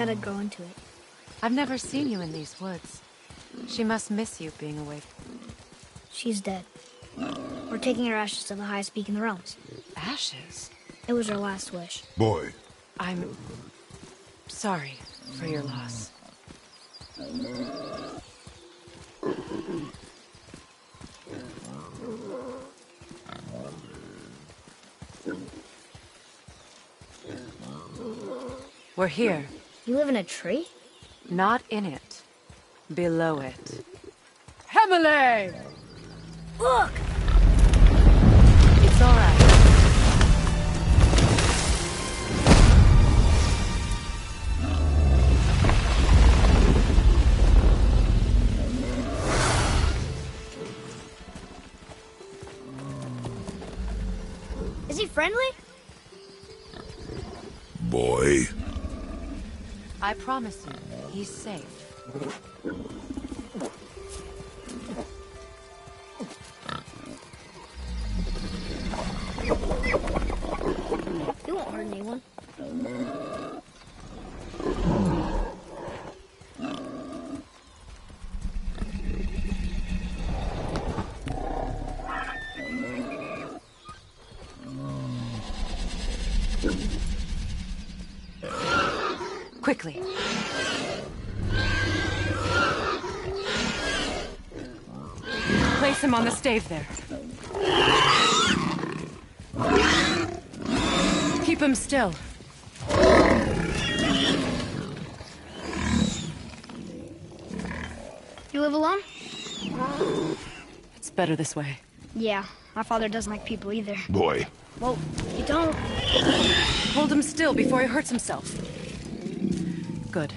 said I'd grow into it. I've never seen you in these woods. She must miss you being away. She's dead. We're taking her ashes to the highest peak in the realms. Ashes? It was her last wish. Boy. I'm sorry for your loss. We're here. You live in a tree? Not in it. Below it. Hemele! Look! It's all right. Is he friendly? Boy. I promise you, he's safe. He won't hurt anyone. Quickly. Place him on the stave there. Keep him still. You live alone? It's better this way. Yeah, my father doesn't like people either. Boy. Well, you don't. Hold him still before he hurts himself. Good.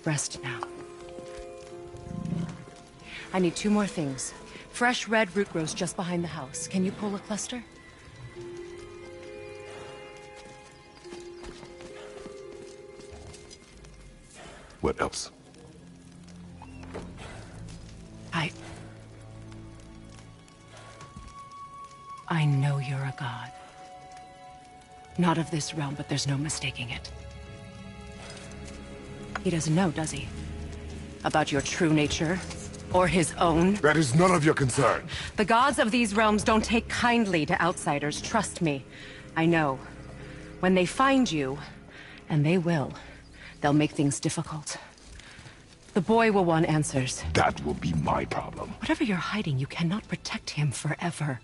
Rest now. I need 2 more things. Fresh red root grows just behind the house. Can you pull a cluster? What else? I know you're a god. Not of this realm, but there's no mistaking it. He doesn't know, does he? About your true nature? Or his own? That is none of your concern. The gods of these realms don't take kindly to outsiders, trust me. I know. When they find you, and they will, they'll make things difficult. The boy will want answers. That will be my problem. Whatever you're hiding, you cannot protect him forever.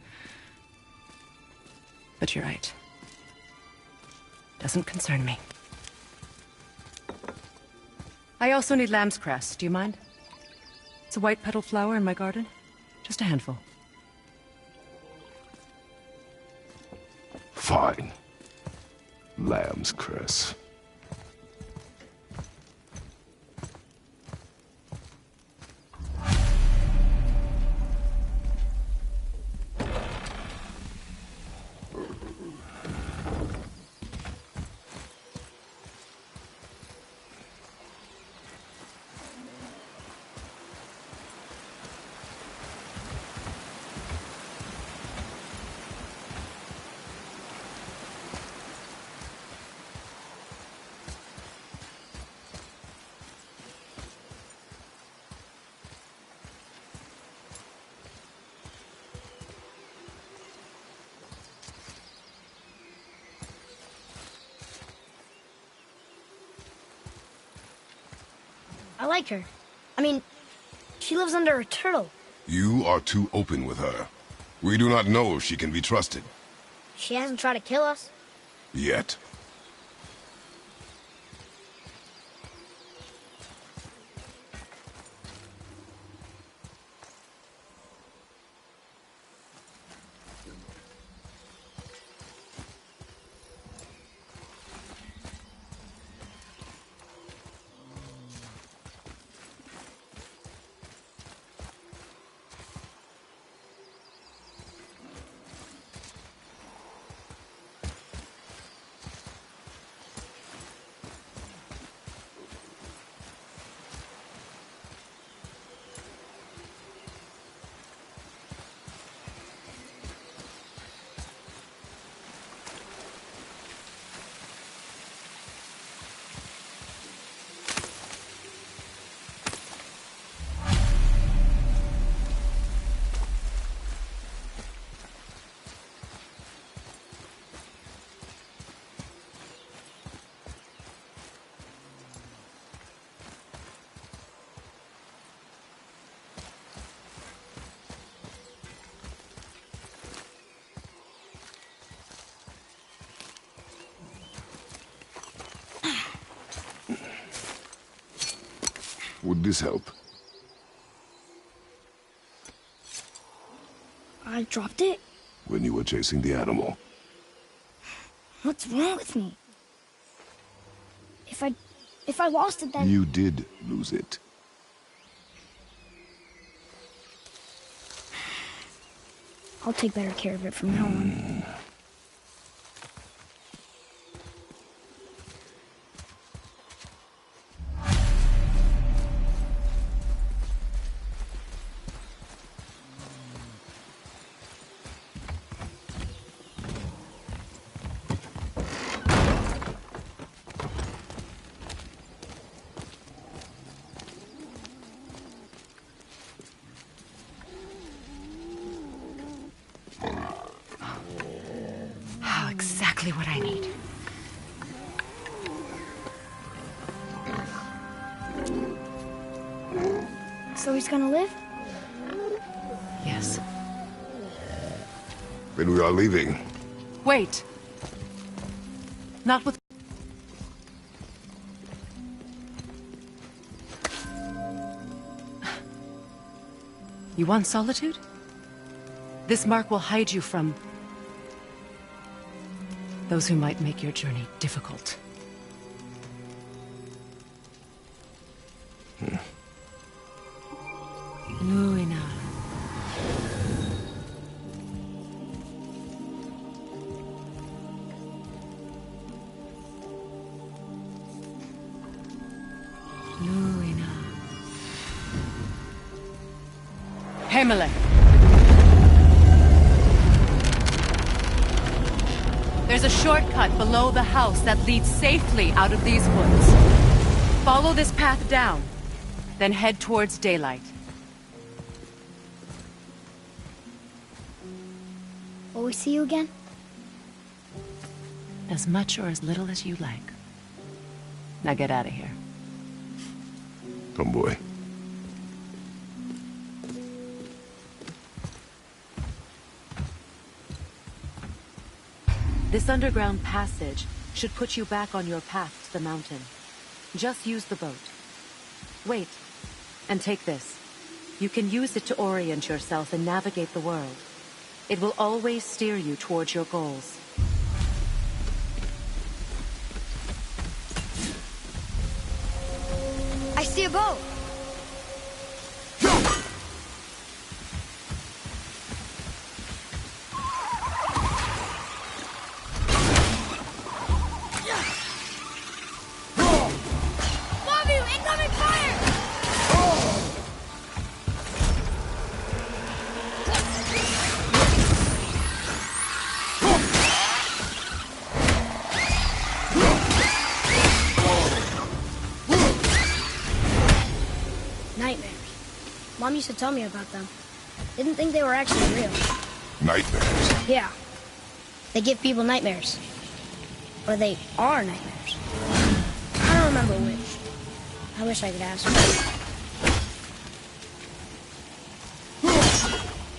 But you're right. Doesn't concern me. I also need lamb's cress. Do you mind? It's a white petal flower in my garden. Just a handful. Fine. Lamb's cress. I like her. I mean, she lives under a turtle. You are too open with her. We do not know if she can be trusted. She hasn't tried to kill us. Yet. Would this help? I dropped it? When you were chasing the animal. What's wrong with me? If I lost it, then... You did lose it. I'll take better care of it from now on. Exactly what I need. So he's gonna live? Yes. Then we are leaving. Wait. Not with... You want solitude? This mark will hide you from... those who might make your journey difficult. Luina. Luina. Hemele. There's a shortcut below the house that leads safely out of these woods. Follow this path down, then head towards daylight. Will we see you again? As much or as little as you like. Now get out of here. Come, boy. This underground passage should put you back on your path to the mountain. Just use the boat. Wait, and take this. You can use it to orient yourself and navigate the world. It will always steer you towards your goals. I see a boat! Nightmares. Mom used to tell me about them. Didn't think they were actually real. Nightmares? Yeah. They give people nightmares. Or they are nightmares. I don't remember which. I wish I could ask her.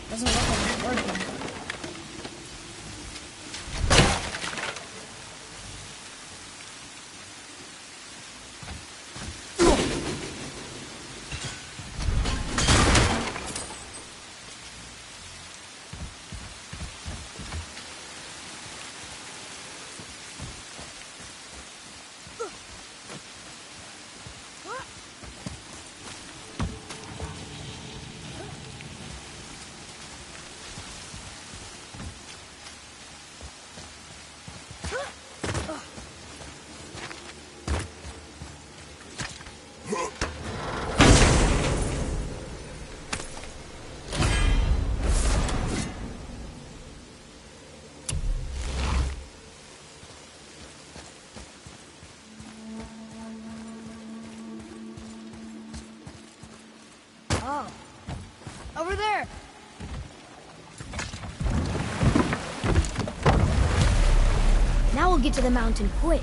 Doesn't look like it's working. Oh. Over there! Now we'll get to the mountain quick.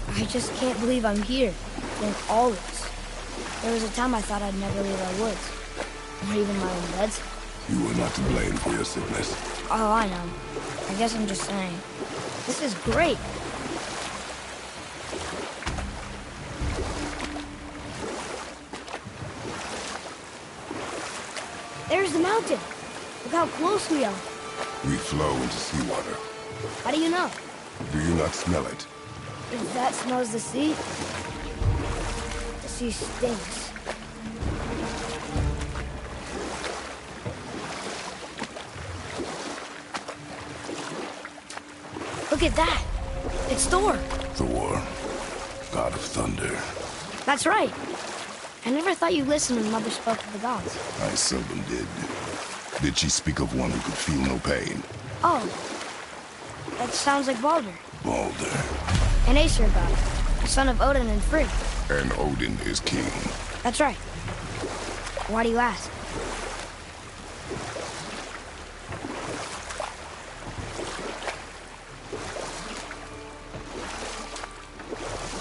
I just can't believe I'm here, doing all this. There was a time I thought I'd never leave our woods. Or even my own beds. You were not to blame for your sickness. Oh, I know. I guess I'm just saying. This is great. mountain. Look how close we are. We flow into seawater. How do you know? Do you not smell it? If that smells the sea stinks. Look at that. It's Thor. Thor, god of thunder. That's right. I never thought you listened when Mother spoke of the gods. I seldom did. Did she speak of one who could feel no pain? Oh, that sounds like Baldur. Baldur. An Aesir god, son of Odin and Frigg. And Odin is king. That's right. Why do you ask?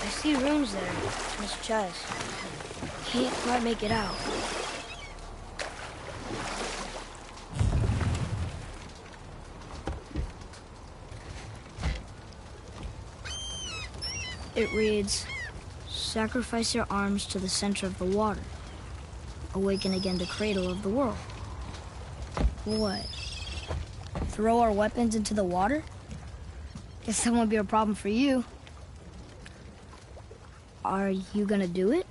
I see runes there in his chest. Can't quite make it out. It reads, sacrifice your arms to the center of the water. Awaken again the cradle of the world. What? Throw our weapons into the water? Guess that won't be a problem for you. Are you gonna do it?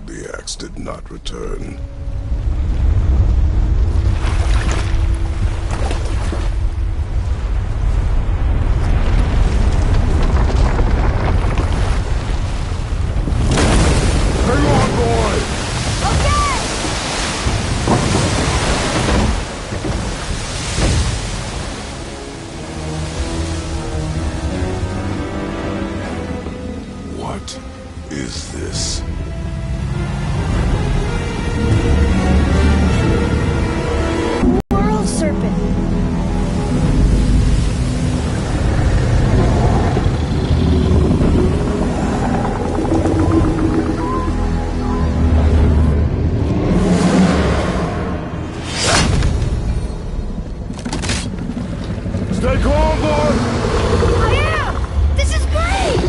The axe did not return. What is this? World serpent. Stay calm, boy! I am! This is great!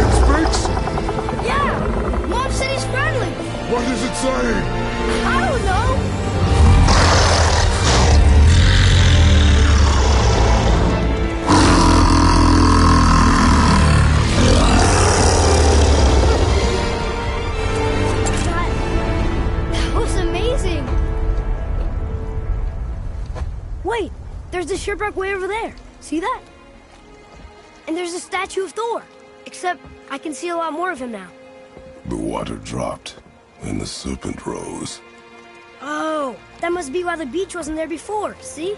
It speaks? Yeah! Mom said he's friendly! What is it saying? I don't know! That was amazing! Wait! There's a shipwreck way over there. See that? And there's a statue of Thor. Except I can see a lot more of him now. The water dropped, and the serpent rose. Oh, that must be why the beach wasn't there before, see?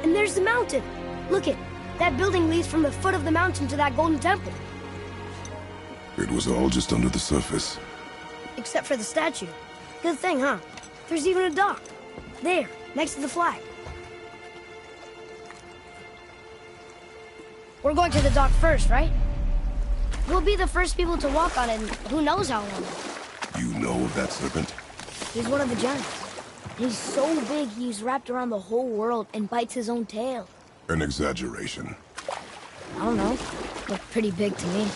And there's the mountain. Look it, that building leads from the foot of the mountain to that golden temple. It was all just under the surface. Except for the statue. Good thing, huh? There's even a dock. There, next to the flag. We're going to the dock first, right? We'll be the first people to walk on it, and who knows how long. You know of that serpent? He's one of the giants. He's so big he's wrapped around the whole world and bites his own tail. An exaggeration. I don't know. Looked pretty big to me.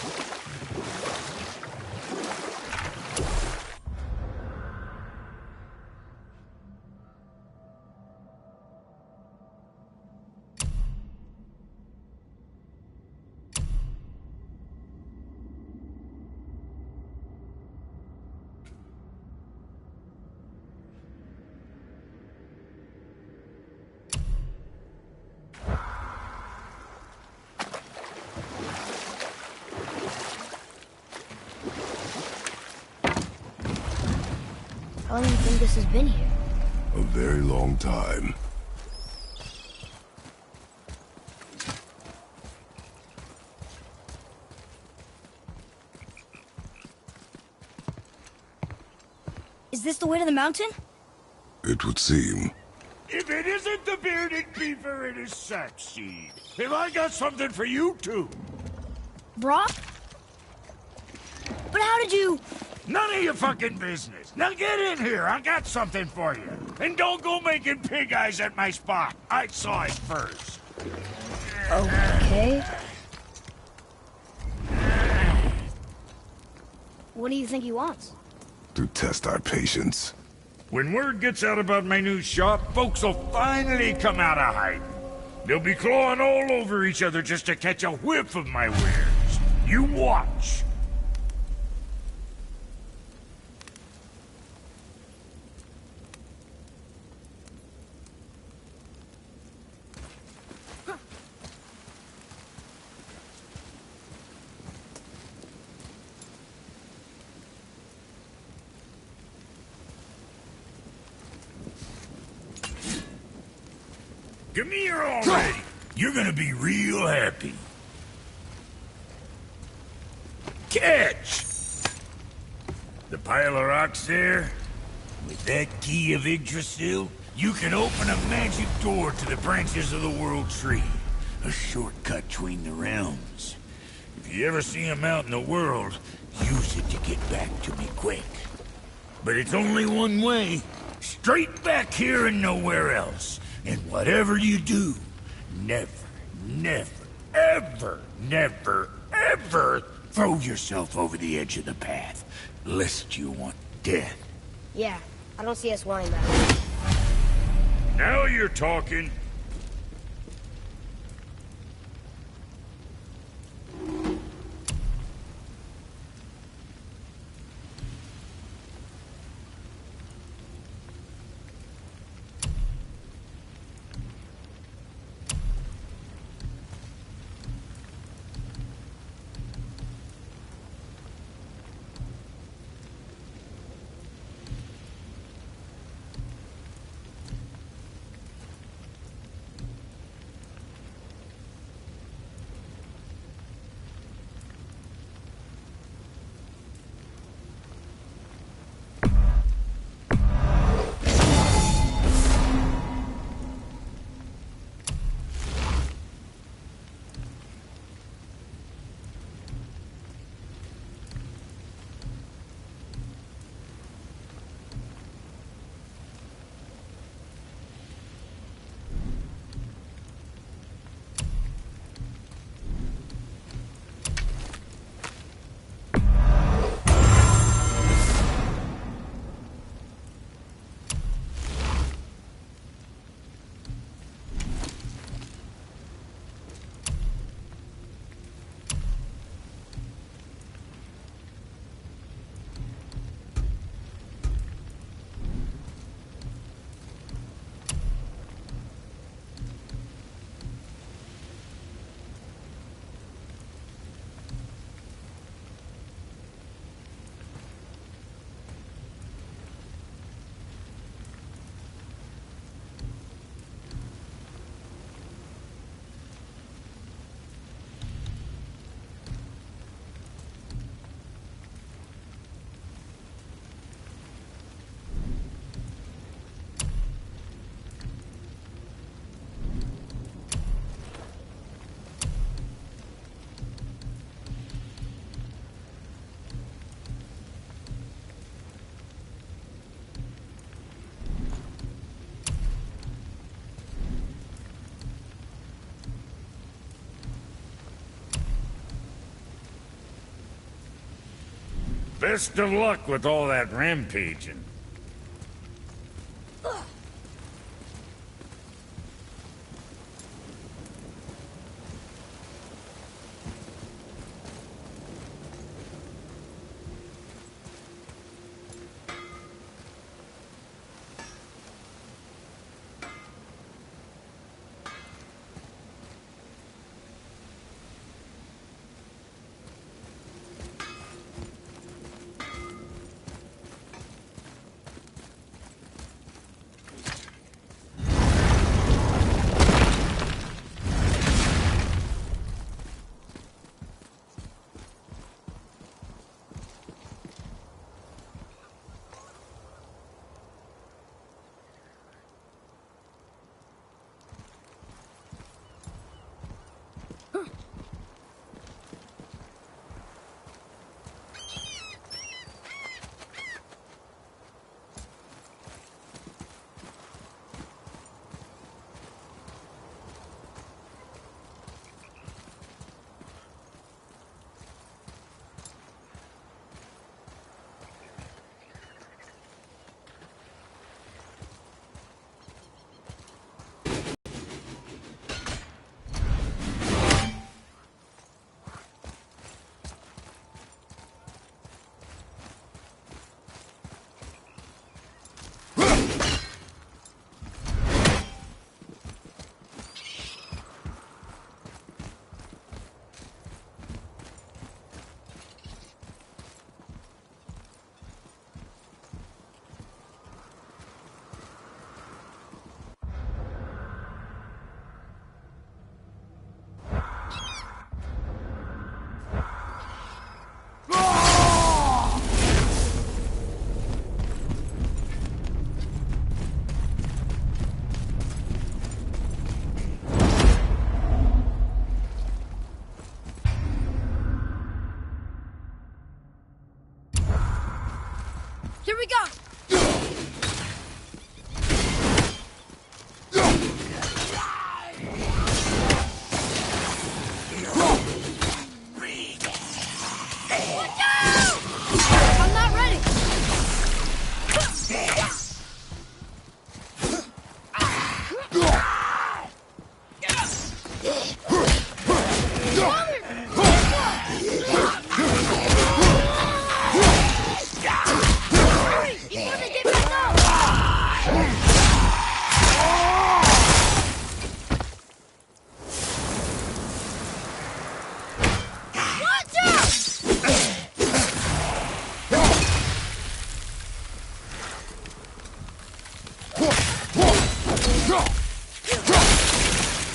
How long do you think this has been here? A very long time. Is this the way to the mountain? It would seem. If it isn't the bearded beaver, it is Sackseed. Have I got something for you too? Brock? But how did you... None of your fucking business. Now get in here. I got something for you. And don't go making pig eyes at my spot. I saw it first. Okay. What do you think he wants? To test our patience. When word gets out about my new shop, folks will finally come out of hiding. They'll be clawing all over each other just to catch a whiff of my wares. You watch. Give me your already. You're gonna be real happy. Catch! The pile of rocks there? With that key of Yggdrasil, you can open a magic door to the branches of the World Tree. A shortcut between the realms. If you ever see him out in the world, use it to get back to me quick. But it's only one way. Straight back here and nowhere else. And whatever you do, never, ever throw yourself over the edge of the path, lest you want death. Yeah, I don't see us wanting that. Now you're talking. Best of luck with all that rampaging. Here we go! Watch out! I'm not ready! Hurry! He's gonna get back up! Watch out!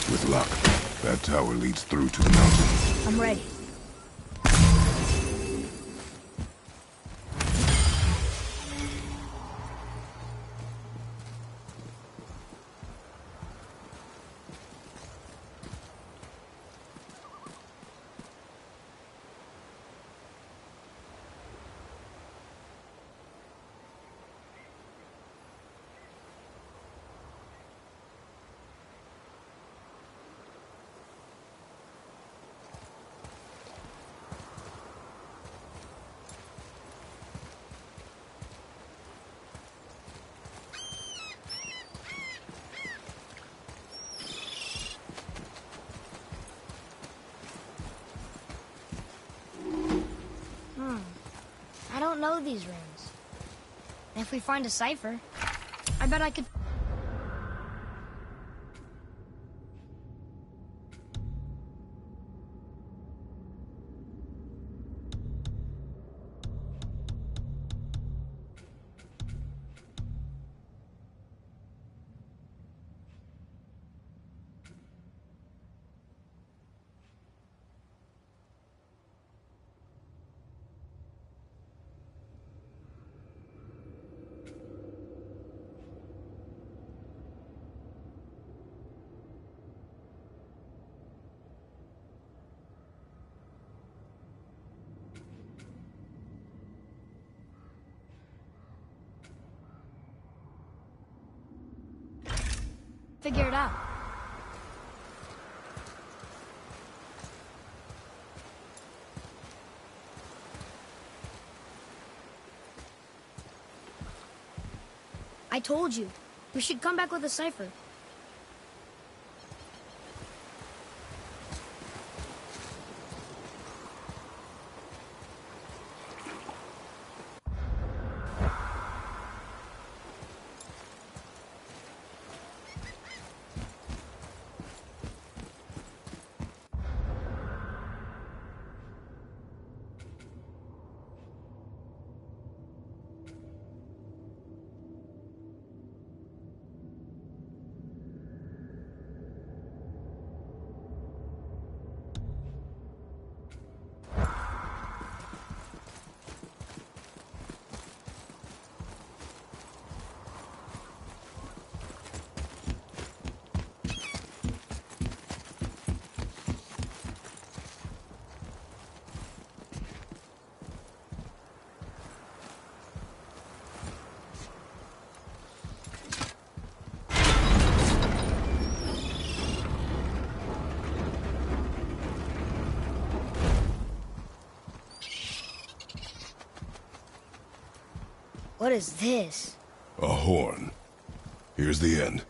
With luck, that tower leads through to the mountain. I'm ready. I don't know these rooms. And if we find a cipher, I bet I could... figure it out. I told you. We should come back with a cipher. What is this? A horn. Here's the end.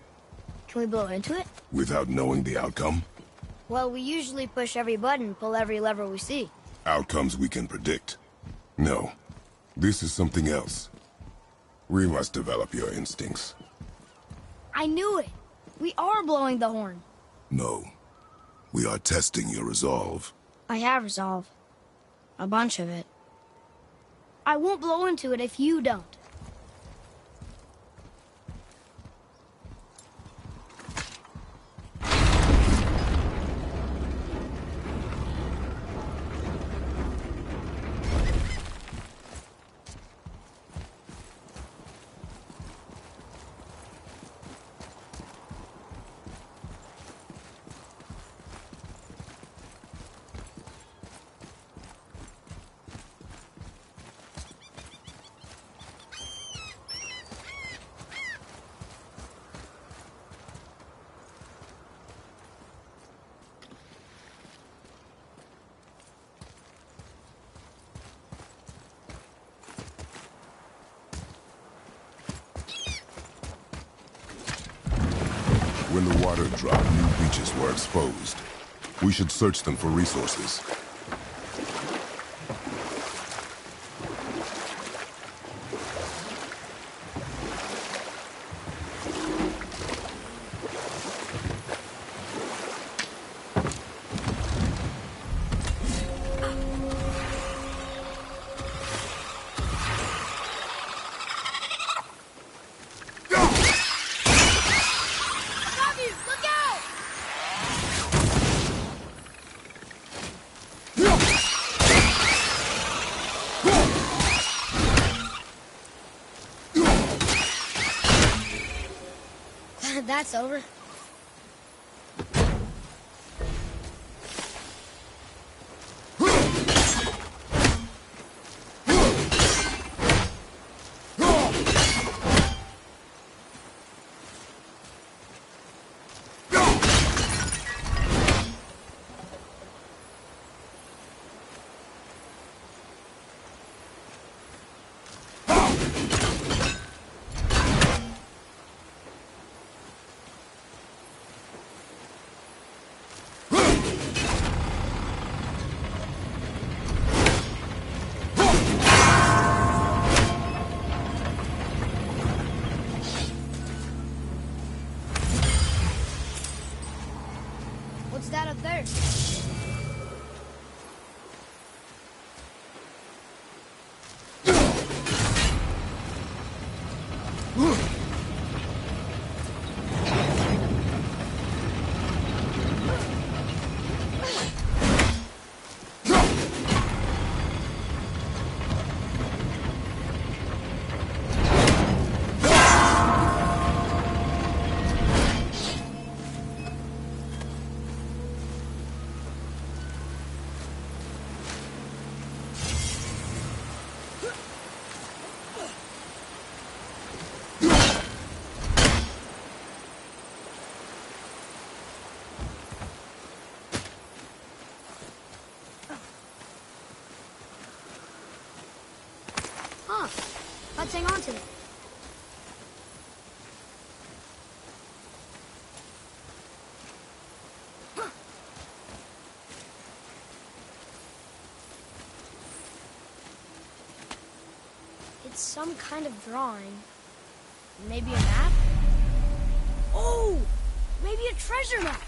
Can we blow into it? Without knowing the outcome? Well, we usually push every button, pull every lever we see. Outcomes we can predict. No. This is something else. We must develop your instincts. I knew it! We are blowing the horn. No. We are testing your resolve. I have resolve. A bunch of it. I won't blow into it if you don't. When the water dropped, new beaches were exposed. We should search them for resources. That's over. What's that up there? Huh. Let's hang on to it. It's some kind of drawing. Maybe a map? Oh! Maybe a treasure map!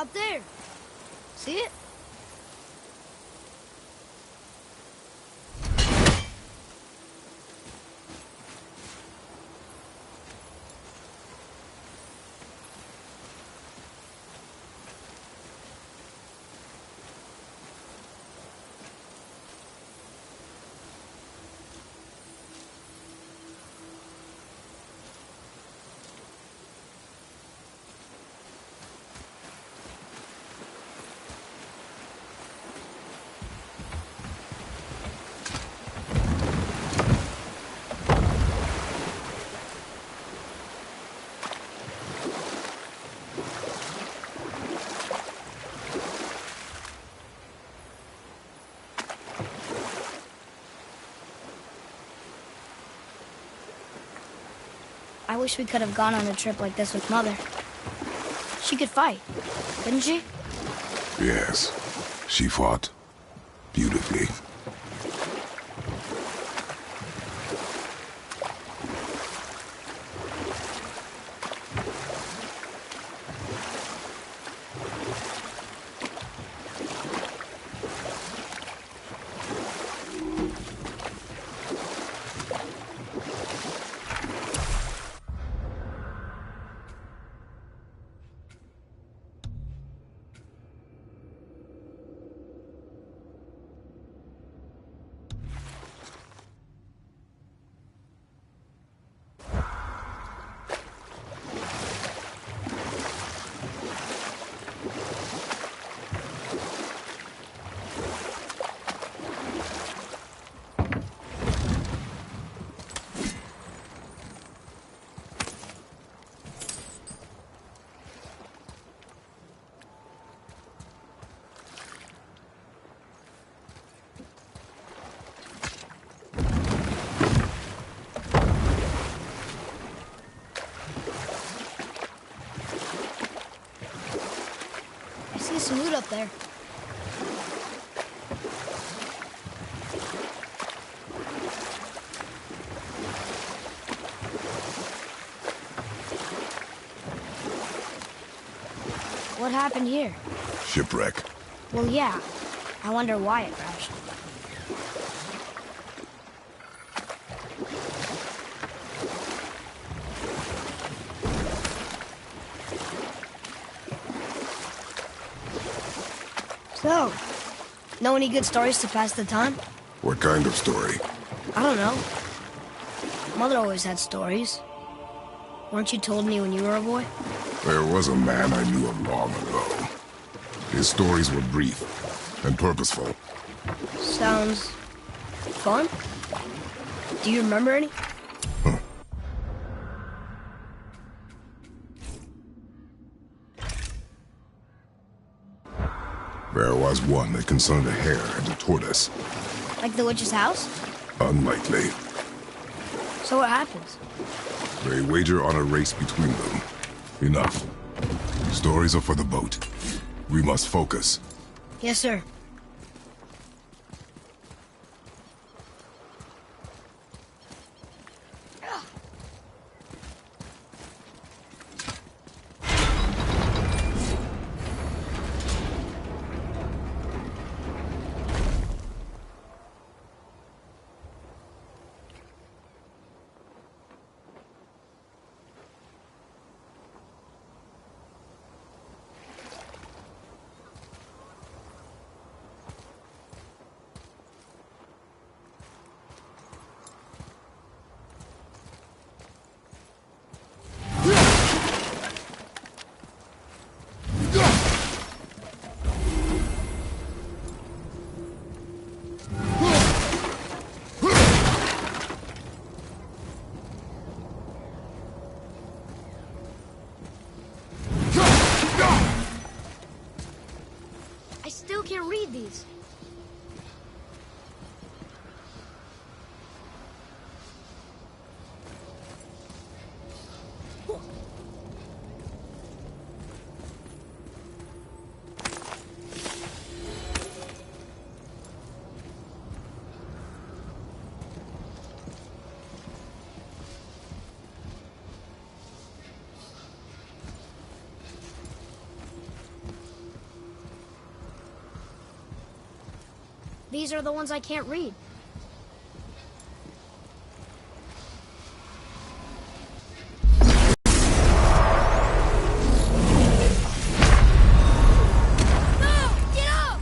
Up there. See it? I wish we could have gone on a trip like this with Mother. She could fight, couldn't she? Yes, she fought beautifully. I see some loot up there. What happened here? Shipwreck. Well, yeah. I wonder why it crashed. So, know any good stories to pass the time? What kind of story? I don't know. Mother always had stories. Weren't you told me when you were a boy? There was a man I knew of long ago. His stories were brief and purposeful. Sounds fun. Do you remember any? There was one that concerned a hare and a tortoise. Like the witch's house? Unlikely. So what happens? They wager on a race between them. Enough. Stories are for the boat. We must focus. Yes, sir. These are the ones I can't read. No! Get up!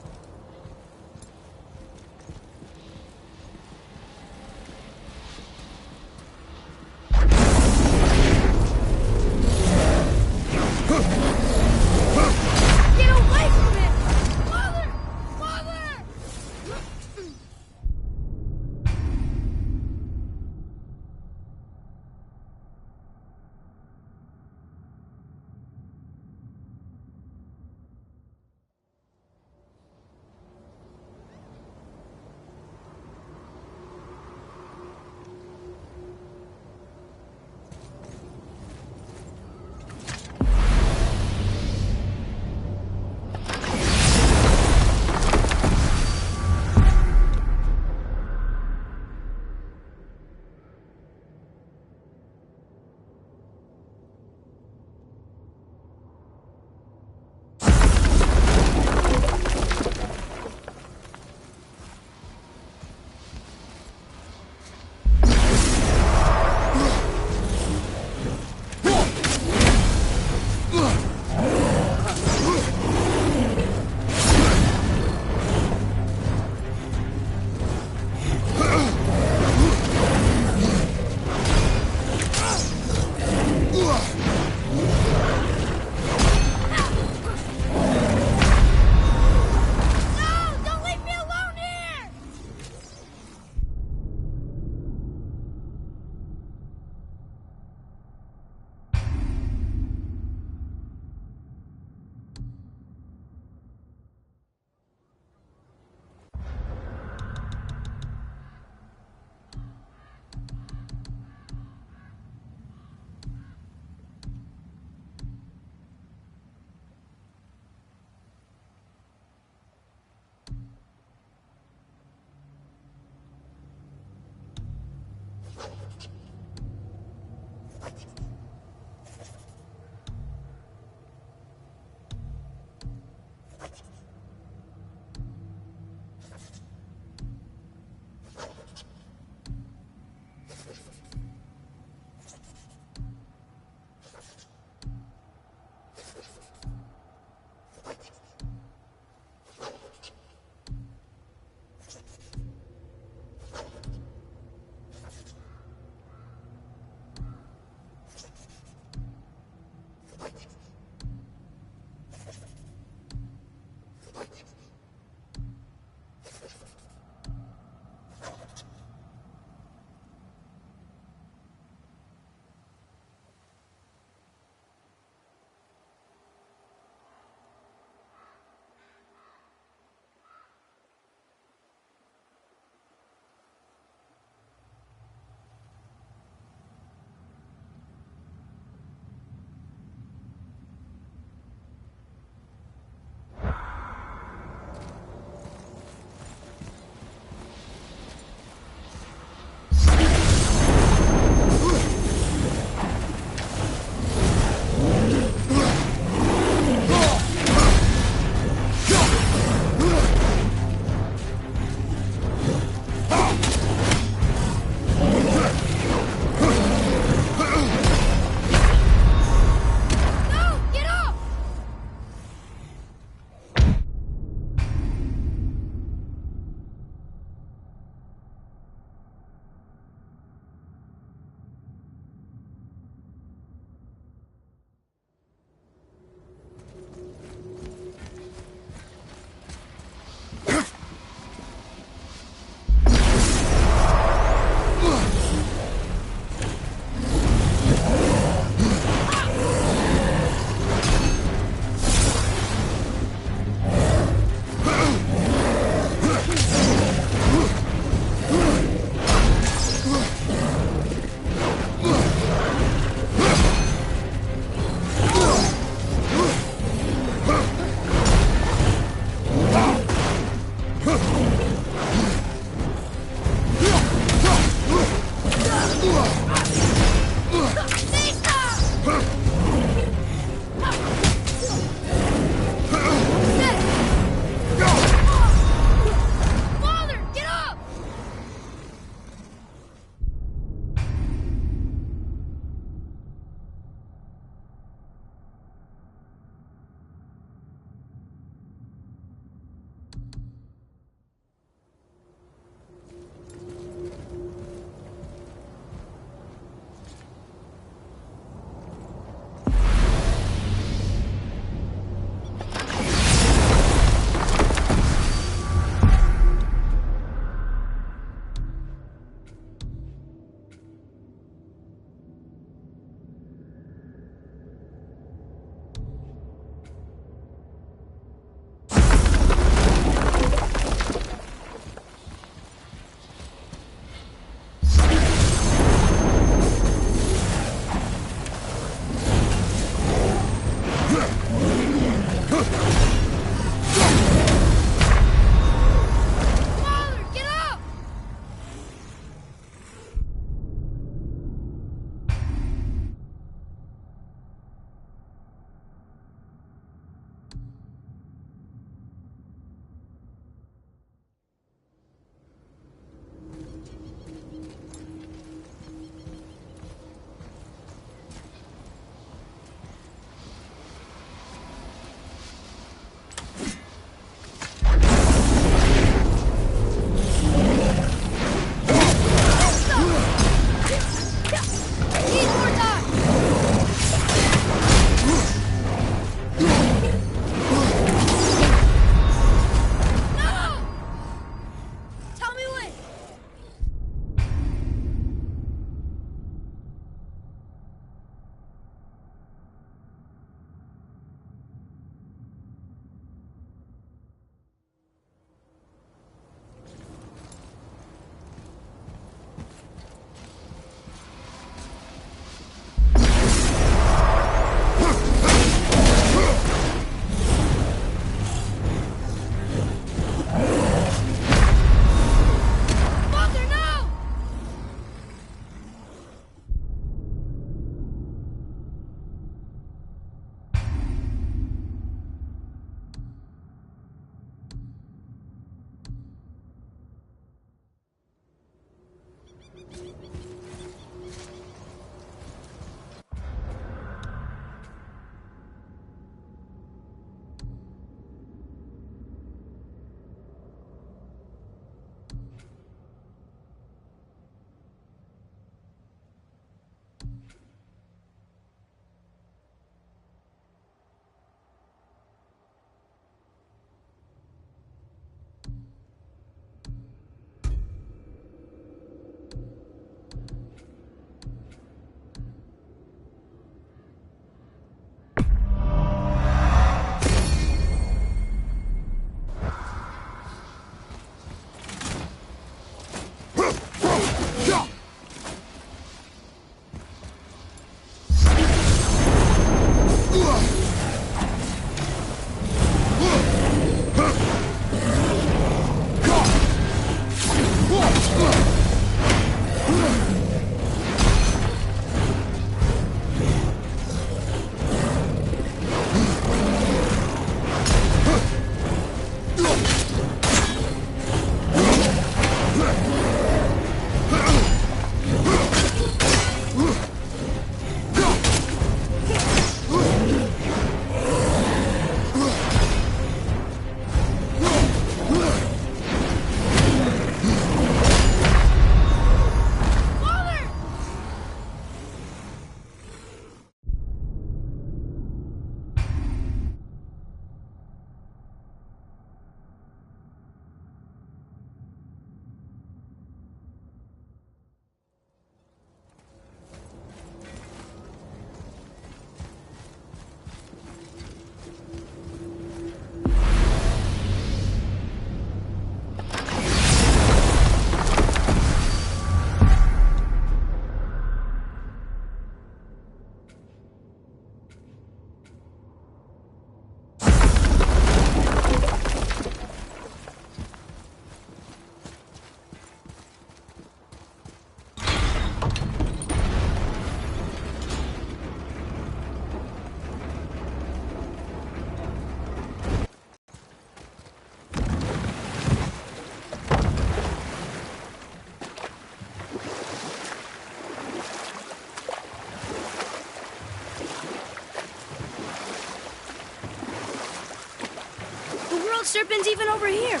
serpent's even over here.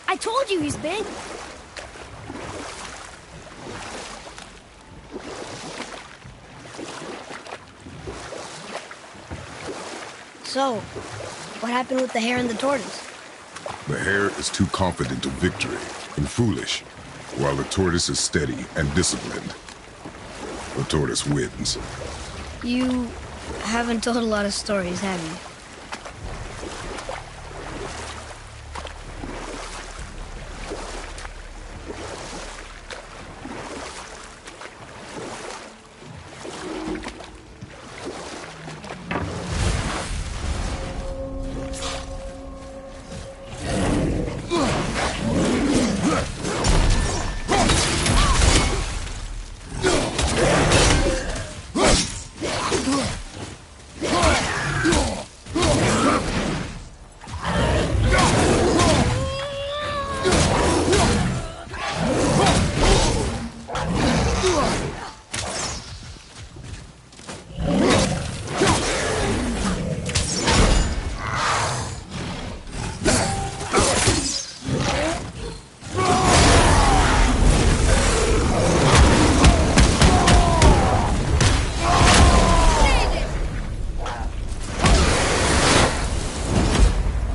I told you he's big. So, what happened with the hare and the tortoise? The hare is too confident of victory and foolish, while the tortoise is steady and disciplined. The tortoise wins. You haven't told a lot of stories, have you?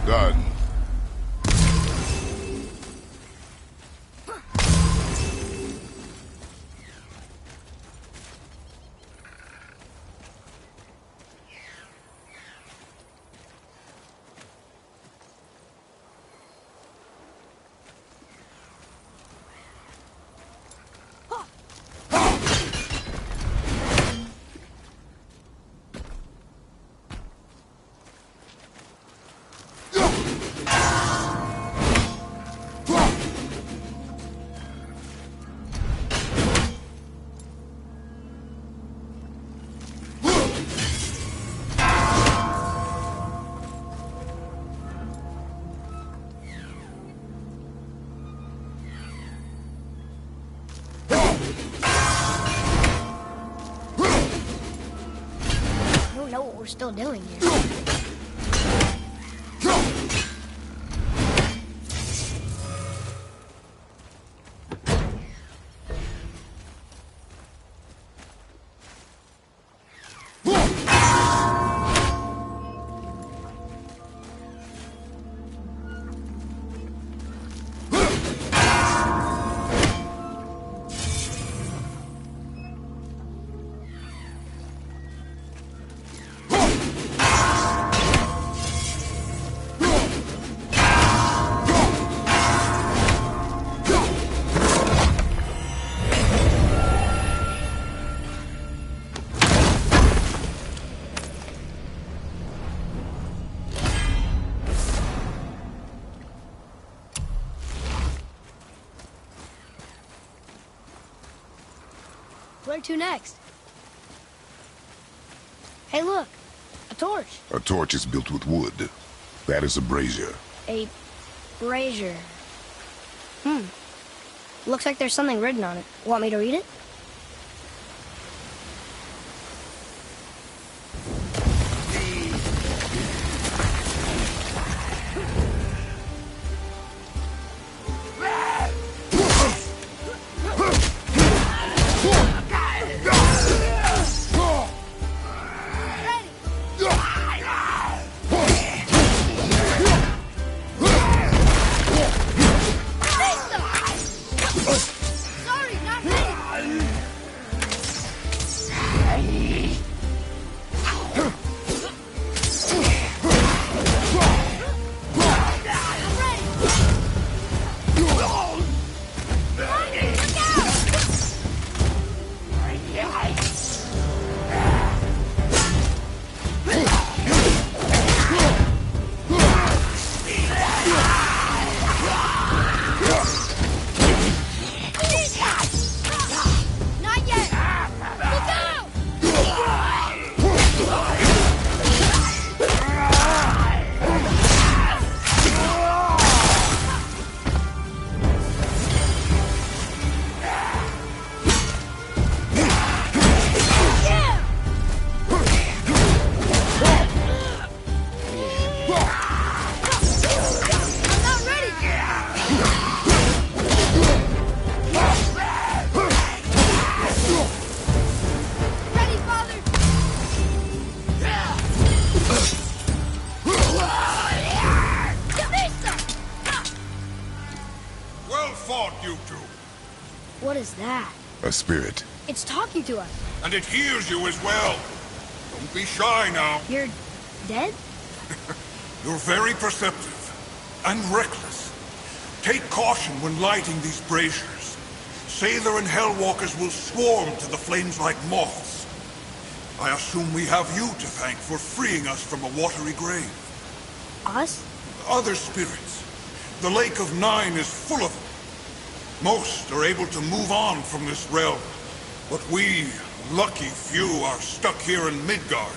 Done. I don't know what we're still doing here. Where to next? Hey, look. A torch. A torch is built with wood. That is a brazier. A brazier. Looks like there's something written on it. Want me to read it? Sorry, not ready. Well fought, you two. What is that? A spirit. It's talking to us. And it hears you as well. Don't be shy now. You're dead? You're very perceptive and reckless. Take caution when lighting these braziers. Sailor and Hellwalkers will swarm to the flames like moths. I assume we have you to thank for freeing us from a watery grave. Us? Other spirits. The Lake of Nine is full of them. Most are able to move on from this realm, but we, lucky few, are stuck here in Midgard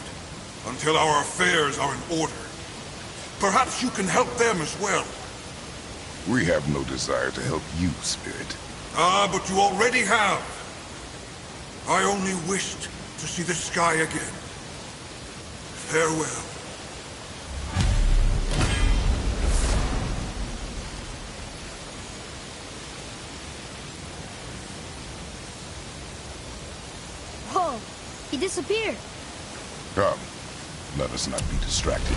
until our affairs are in order. Perhaps you can help them as well. We have no desire to help you, Spirit. Ah, but you already have. I only wished to see the sky again. Farewell. Whoa, he disappeared. Come, let us not be distracted.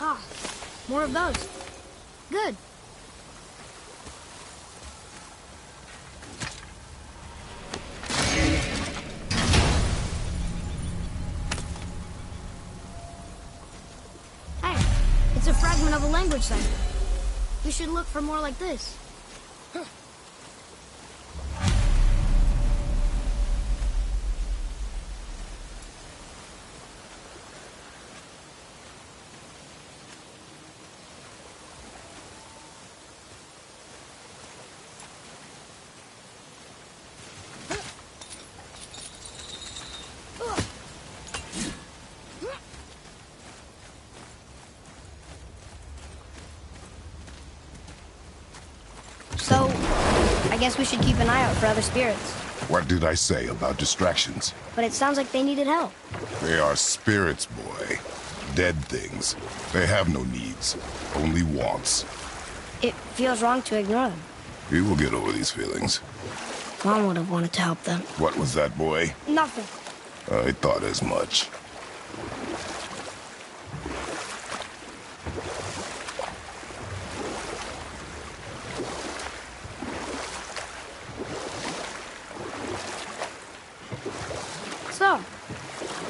Ah, more of those. Good. Hey, it's a fragment of a language cipher. We should look for more like this. So, I guess we should keep an eye out for other spirits. What did I say about distractions? But it sounds like they needed help. They are spirits, boy. Dead things. They have no needs, only wants. It feels wrong to ignore them. We will get over these feelings. Mom would have wanted to help them. What was that, boy? Nothing. I thought as much. So,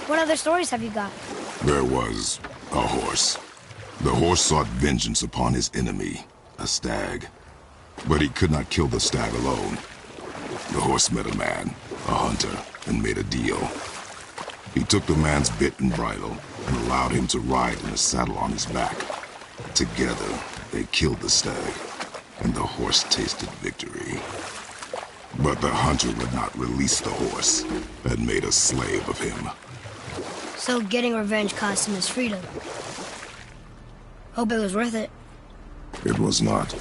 what other stories have you got? There was a horse. The horse sought vengeance upon his enemy, a stag. But he could not kill the stag alone. The horse met a man, a hunter, and made a deal. He took the man's bit and bridle and allowed him to ride in a saddle on his back. Together, they killed the stag, and the horse tasted victory. But the hunter would not release the horse and made a slave of him. So getting revenge cost him his freedom. Hope it was worth it. It was not.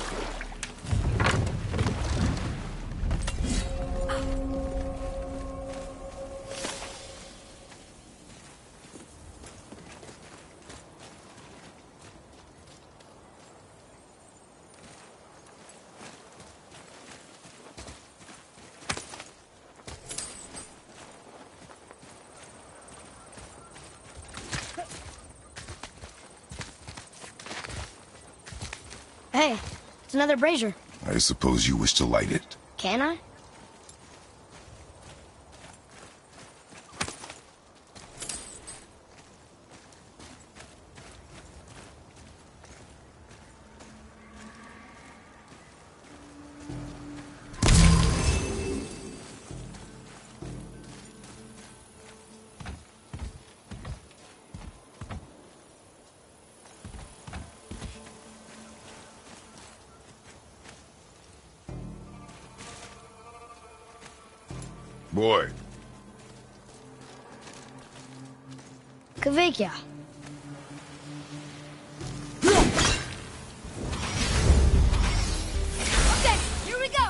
Hey, it's another brazier. I suppose you wish to light it. Can I? Boy, Kavekya. Okay, here we go.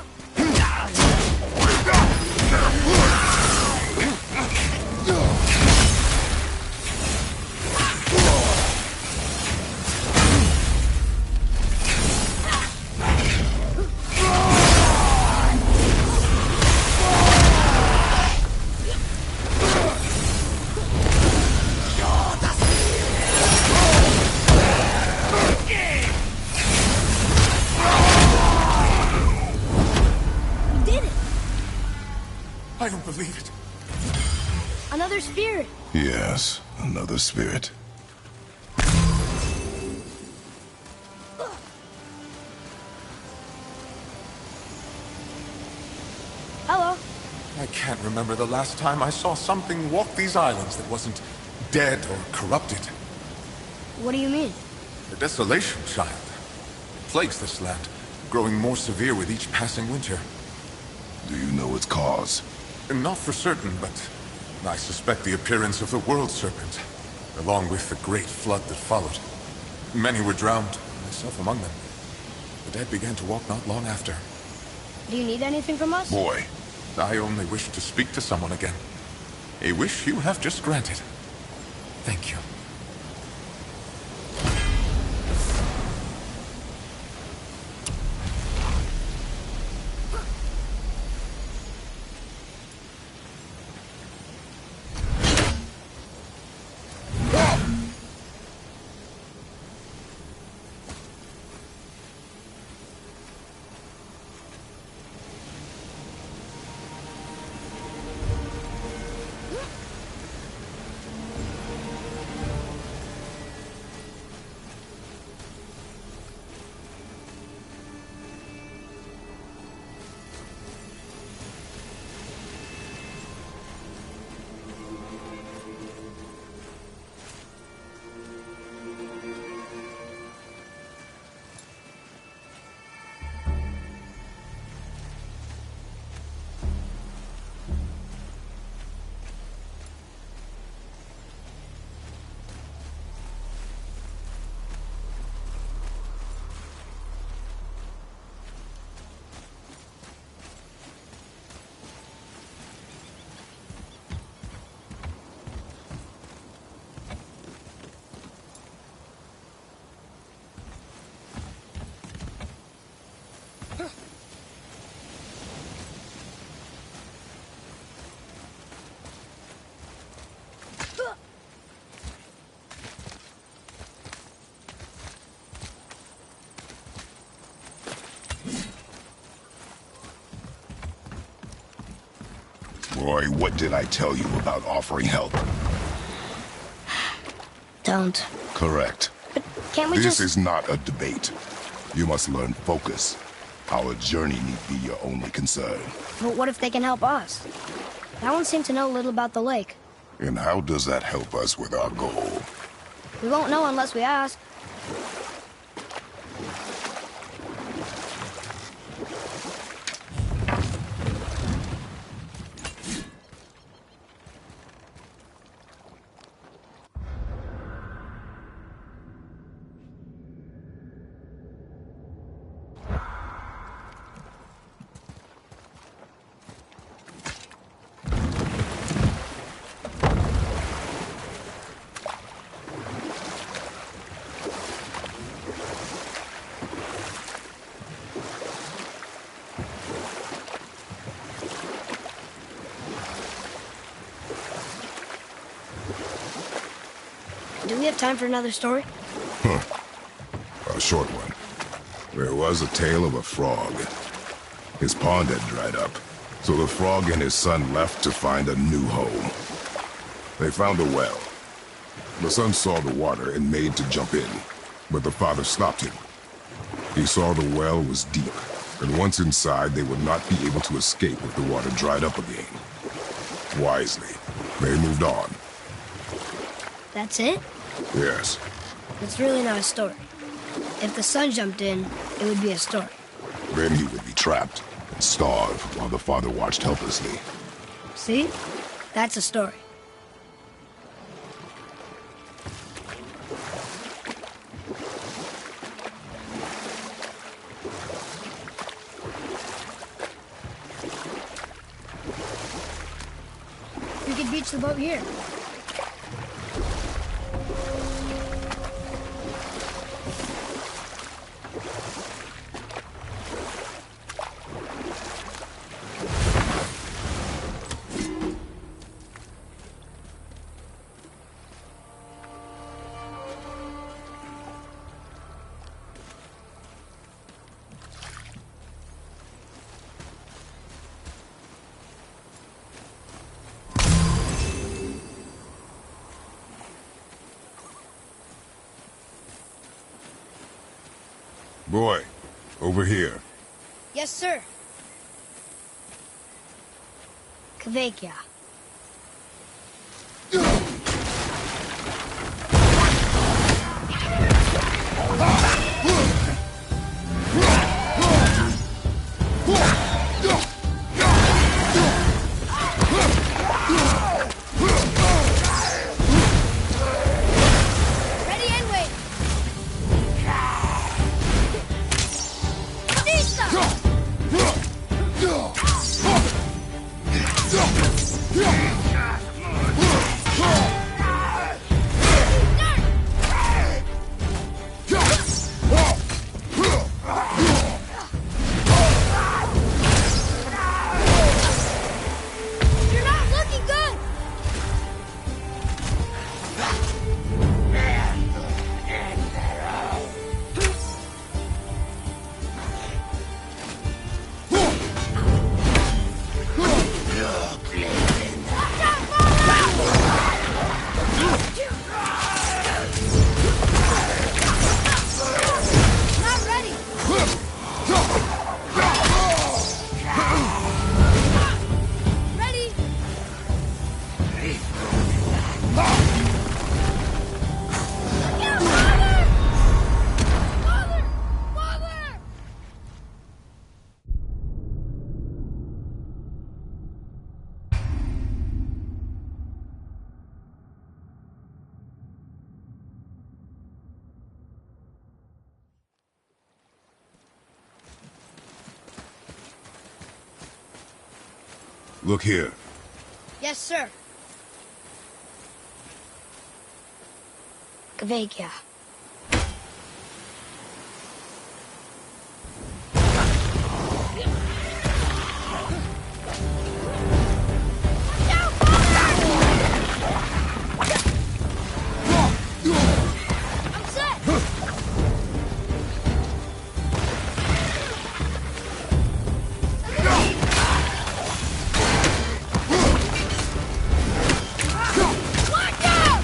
We did it. I don't believe it. Another spirit. yes, another spirit. Hello. I can't remember the last time I saw something walk these islands that wasn't dead or corrupted. What do you mean? The desolation, child. Plagues this land, growing more severe with each passing winter. Do you know its cause? Not for certain, but I suspect the appearance of the World Serpent, along with the great flood that followed. Many were drowned, myself among them. The dead began to walk not long after. Do you need anything from us? Boy, I only wish to speak to someone again. A wish you have just granted. Thank you. Roy, what did I tell you about offering help? Don't. Correct. But can't we This just... is not a debate. You must learn focus. Our journey need be your only concern. But what if they can help us? That one seemed to know a little about the lake. And how does that help us with our goal? We won't know unless we ask. we have time for another story? A short one. There was a tale of a frog. His pond had dried up, so the frog and his son left to find a new home. They found a well. The son saw the water and made to jump in, but the father stopped him. He saw the well was deep, and once inside they would not be able to escape if the water dried up again. Wisely, they moved on. That's it? Yes. It's really not a story. If the son jumped in, it would be a story. Then he would be trapped and starve while the father watched helplessly. See? That's a story. We could beach the boat here. Boy, over here. Yes, sir. Kvekia. Ready and wait. You're not looking good. Not ready. Ready. Look out, Father! Father! Father! Look here. Yes, sir. Kvekia. I'm set. Watch out!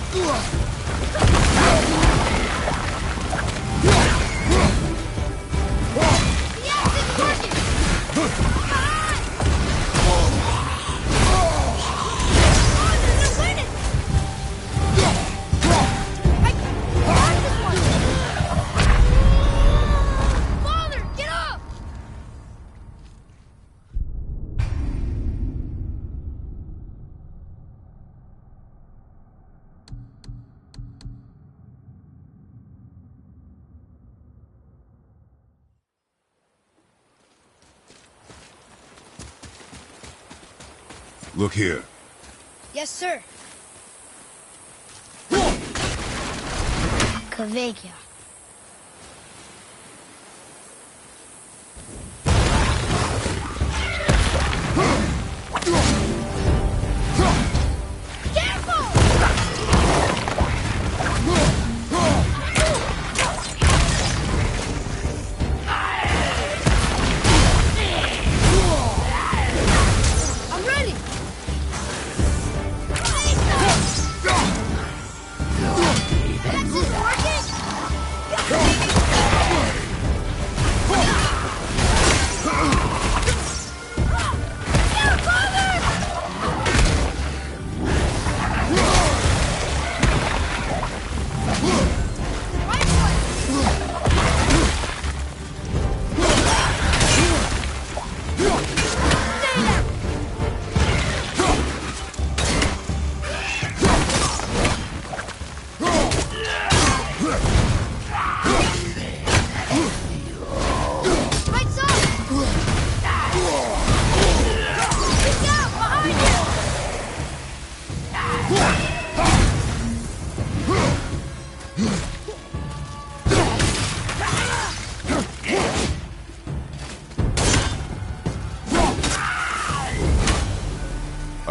Look here. Yes, sir. Kvekia. Careful!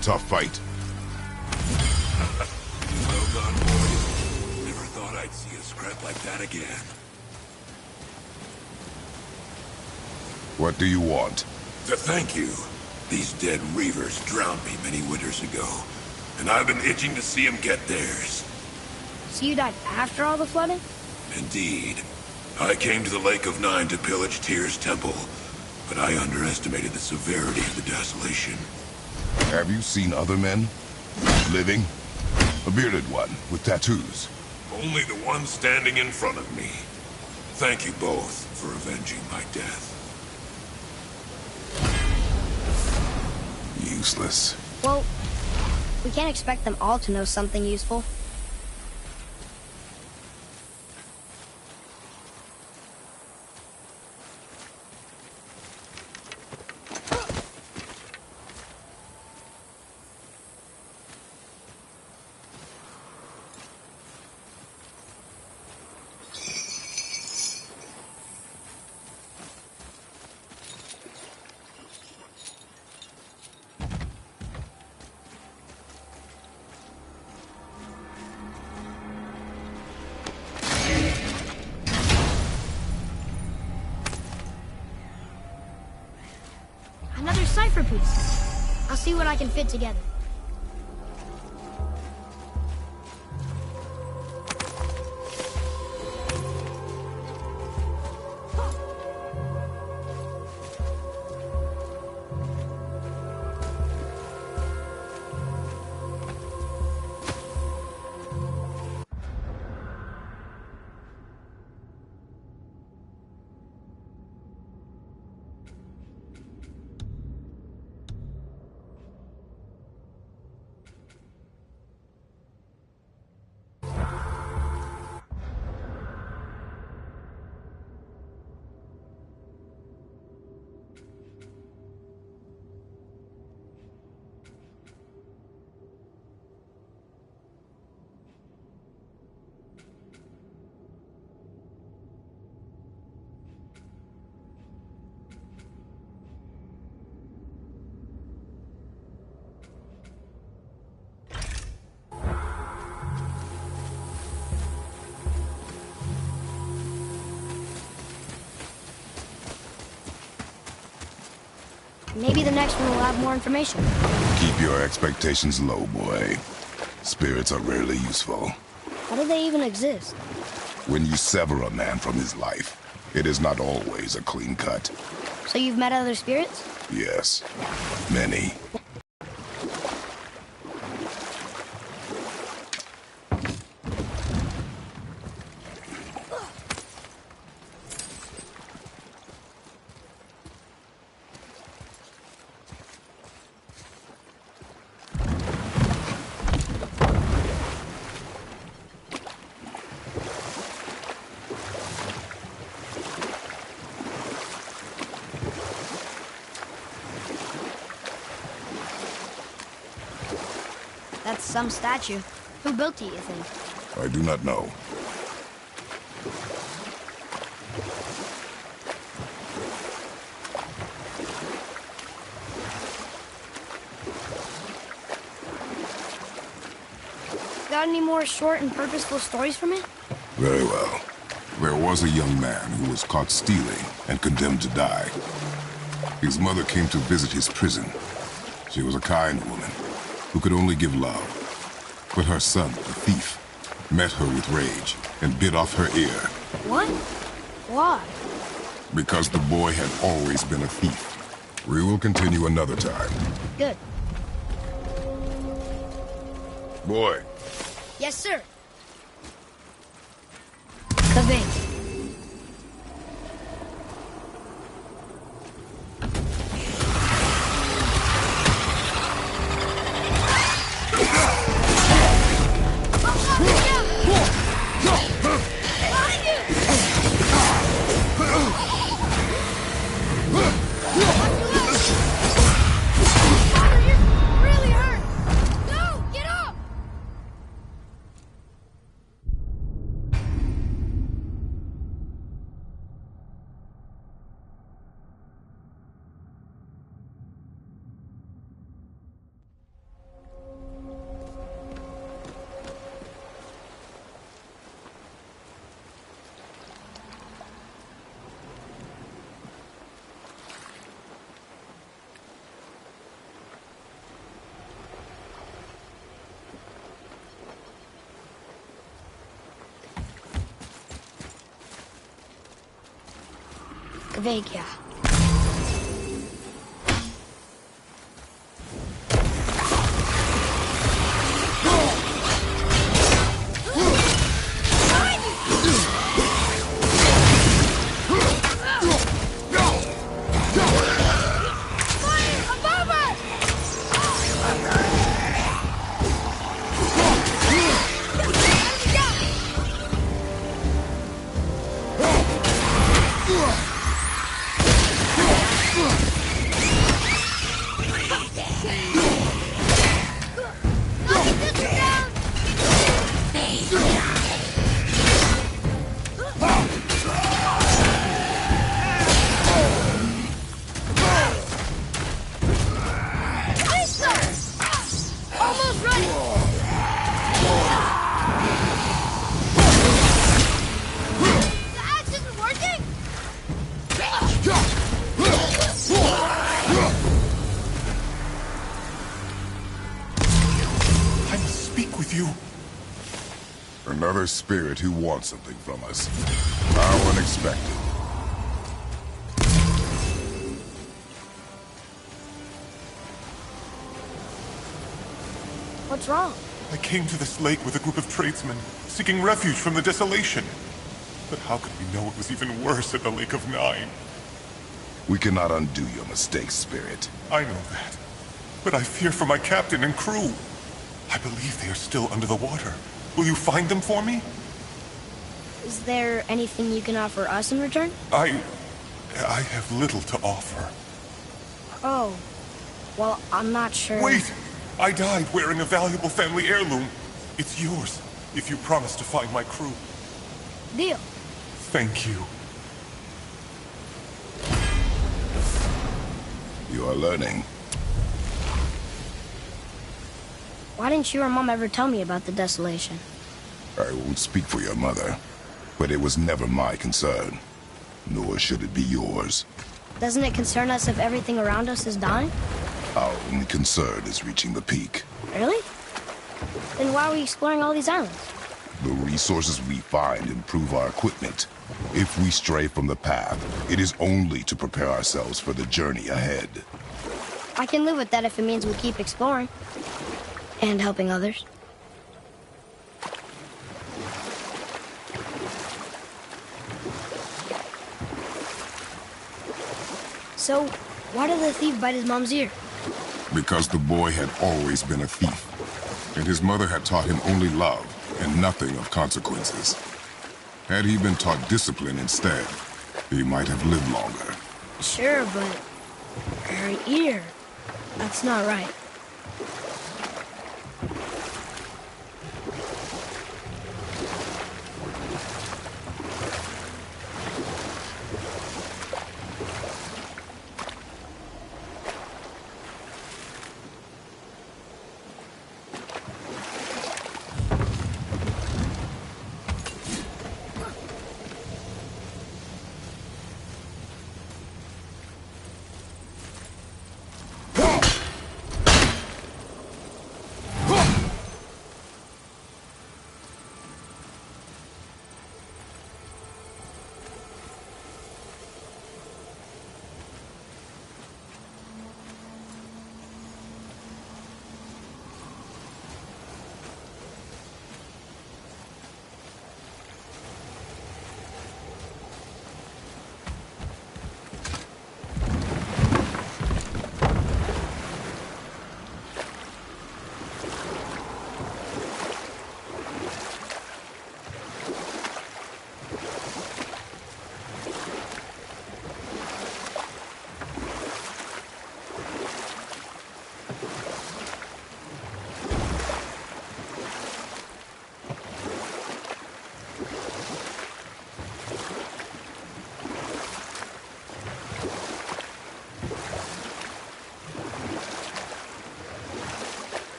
tough fight. Well done, boys. Never thought I'd see a scrap like that again. What do you want? To thank you. These dead Reavers drowned me many winters ago, and I've been itching to see them get theirs. So you died after all the flooding? Indeed. I came to the Lake of Nine to pillage Tyr's temple, but I underestimated the severity of the desolation. Have you seen other men? Living? A bearded one with tattoos? Only the one standing in front of me. Thank you both for avenging my death. Useless. Well, we can't expect them all to know something useful. Another cipher piece. I'll see what I can fit together. Maybe the next one will have more information. Keep your expectations low, boy. Spirits are rarely useful. How do they even exist? When you sever a man from his life, it is not always a clean cut. So you've met other spirits? Yes, many. That's some statue. Who built it, you think? I do not know. Got any more short and purposeful stories from it? Very well. There was a young man who was caught stealing and condemned to die. His mother came to visit his prison. She was a kind woman who could only give love. But her son, the thief, met her with rage and bit off her ear. What? Why? Because the boy had always been a thief. We will continue another time. Good. Boy. Yes, sir. Kabing. Weg, ja. Another spirit who wants something from us. How unexpected. What's wrong? I came to this lake with a group of tradesmen, seeking refuge from the desolation. But how could we know it was even worse at the Lake of Nine? We cannot undo your mistakes, Spirit. I know that. But I fear for my captain and crew. I believe they are still under the water. Will you find them for me? Is there anything you can offer us in return? I have little to offer. Oh. Well, I'm not sure. Wait! I died wearing a valuable family heirloom. It's yours, if you promise to find my crew. Deal. Thank you. You are learning. Why didn't you or Mom ever tell me about the desolation? I won't speak for your mother, but it was never my concern. Nor should it be yours. Doesn't it concern us if everything around us is dying? Our only concern is reaching the peak. Really? Then why are we exploring all these islands? The resources we find improve our equipment. If we stray from the path, it is only to prepare ourselves for the journey ahead. I can live with that if it means we keep exploring. And helping others. So, why did the thief bite his mom's ear? Because the boy had always been a thief, and his mother had taught him only love and nothing of consequences. Had he been taught discipline instead, he might have lived longer. Sure, but her ear, that's not right.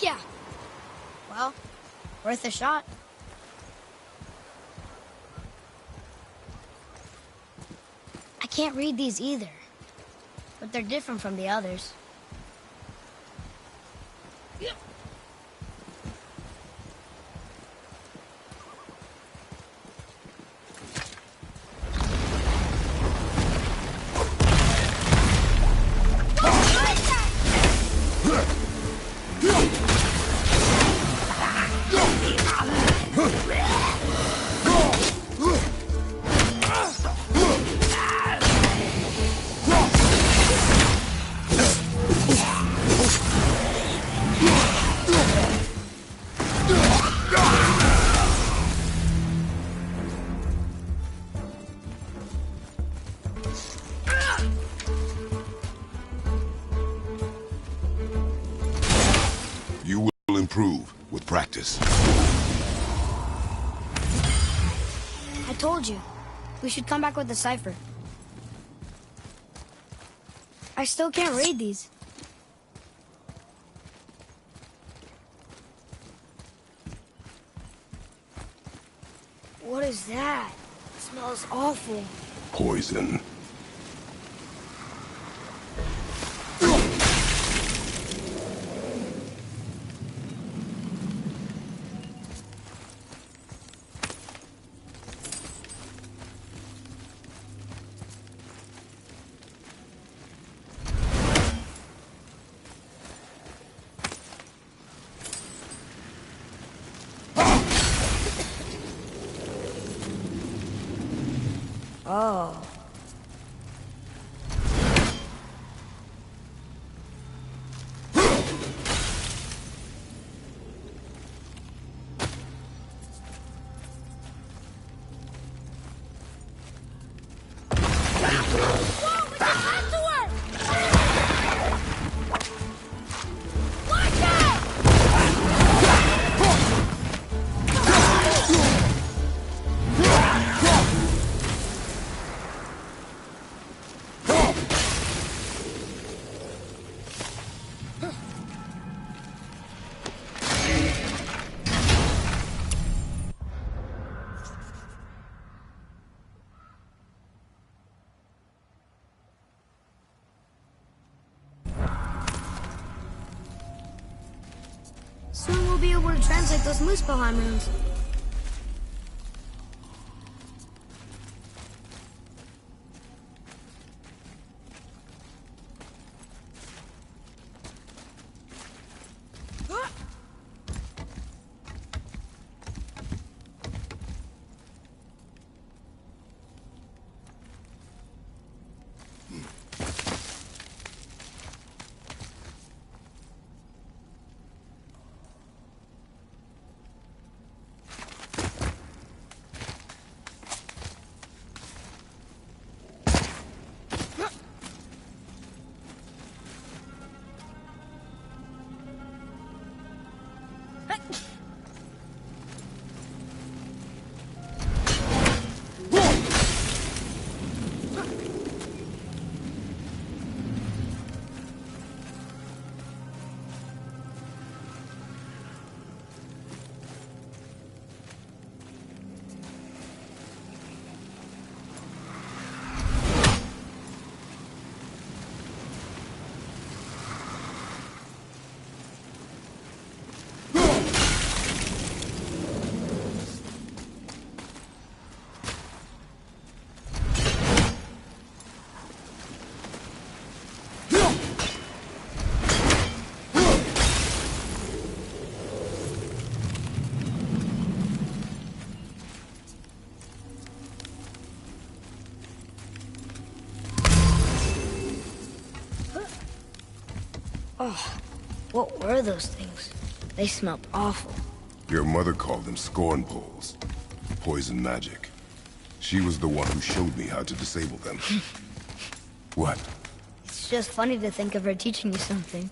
Heck yeah! Well, worth a shot. I can't read these either, but they're different from the others. You will improve with practice. I told you, we should come back with the cipher. I still can't read these. What is that? It smells awful. Poison. Oh. Soon we'll be able to translate those Muspelheim runes. Oh, what were those things? They smelled awful. Your mother called them scorn poles. Poison magic. She was the one who showed me how to disable them. What? It's just funny to think of her teaching you something.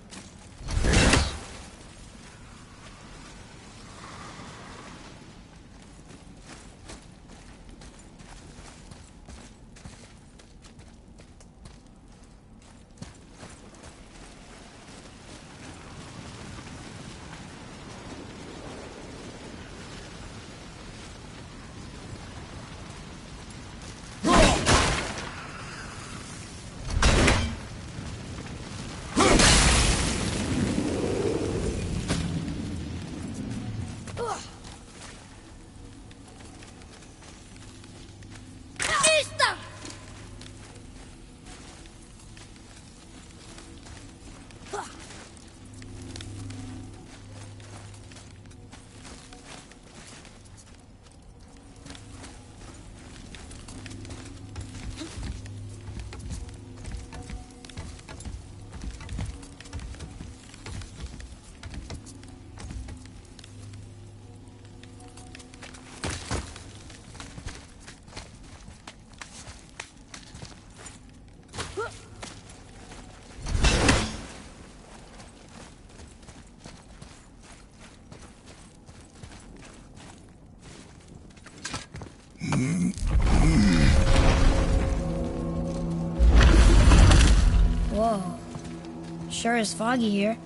Sure is foggy here.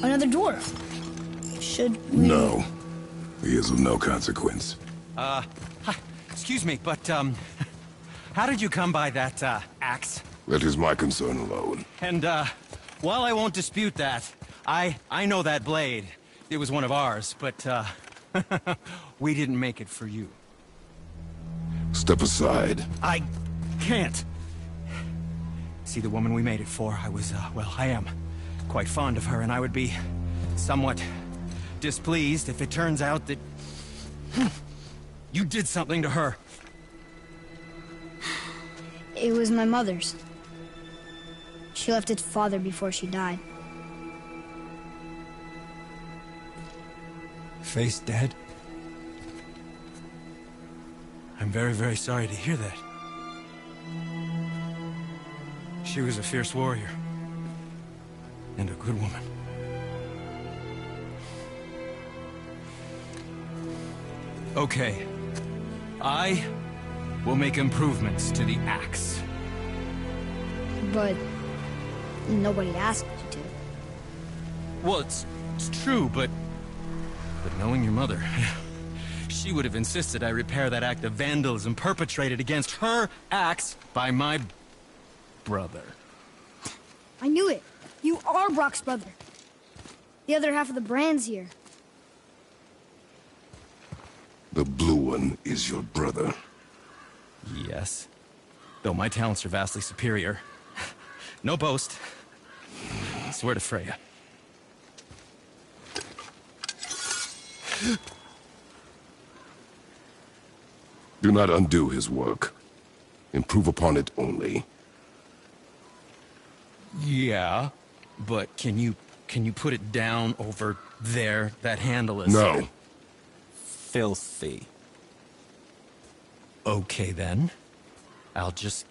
Another door. Should we... No. He is of no consequence. Hi, excuse me, but, how did you come by that, axe? Let his my concern alone. And, while I won't dispute that, I know that blade. It was one of ours, but, we didn't make it for you. Step aside. I can't. See, the woman we made it for, well, I am quite fond of her, and I would be somewhat displeased if it turns out that you did something to her. It was my mother's. She left its father before she died. Face dead? I'm very, very sorry to hear that. She was a fierce warrior. And a good woman. Okay. I will make improvements to the axe. But nobody asked you to. Well, it's true, but knowing your mother, she would have insisted I repair that act of vandalism perpetrated against her axe by my brother. I knew it. You are Brock's brother. The other half of the brand's here. The blue one is your brother. Yes. Though my talents are vastly superior. No boast. I swear to Freya. Do not undo his work. Improve upon it only. Yeah, but can you put it down over there? That handle is... No. Filthy. Okay, then. I will just...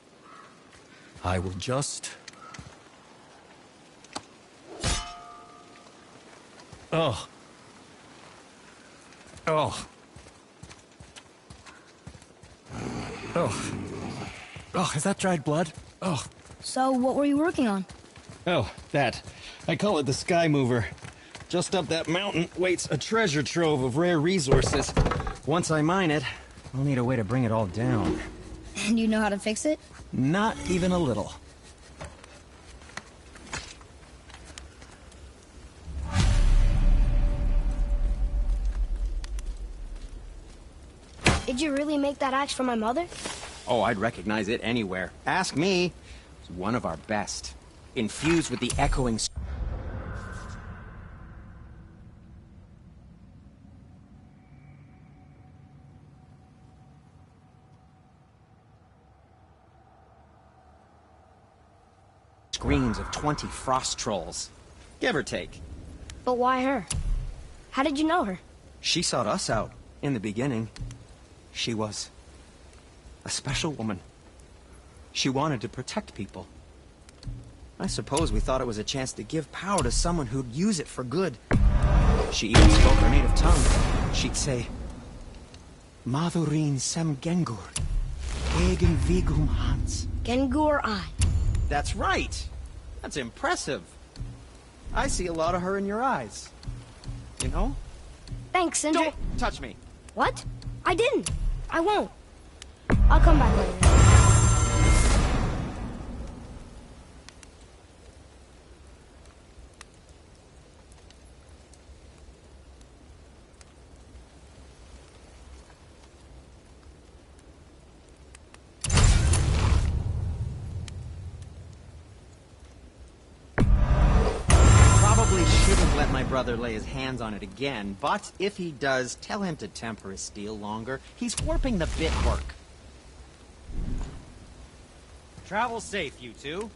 Oh. Oh. Oh. Oh, is that dried blood? Oh. So, what were you working on? Oh, that. I call it the Sky Mover. Just up that mountain waits a treasure trove of rare resources. Once I mine it, I'll need a way to bring it all down. And you know how to fix it? Not even a little. Did you really make that axe for my mother? Oh, I'd recognize it anywhere. Ask me. It's one of our best. Infused with the echoing... screams of 20 frost trolls. Give or take. But why her? How did you know her? She sought us out in the beginning. She was a special woman. She wanted to protect people. I suppose we thought it was a chance to give power to someone who'd use it for good. She even spoke our native tongue. She'd say, Madurin sem Gengur, Egen Vigum Hans. Gengur I. That's right. That's impressive. I see a lot of her in your eyes. You know? Thanks, Sindri. Don't touch me. What? I didn't. I won't. I'll come back later. Let my brother lay his hands on it again, but if he does, tell him to temper his steel longer. He's warping the bitwork. Travel safe, you two.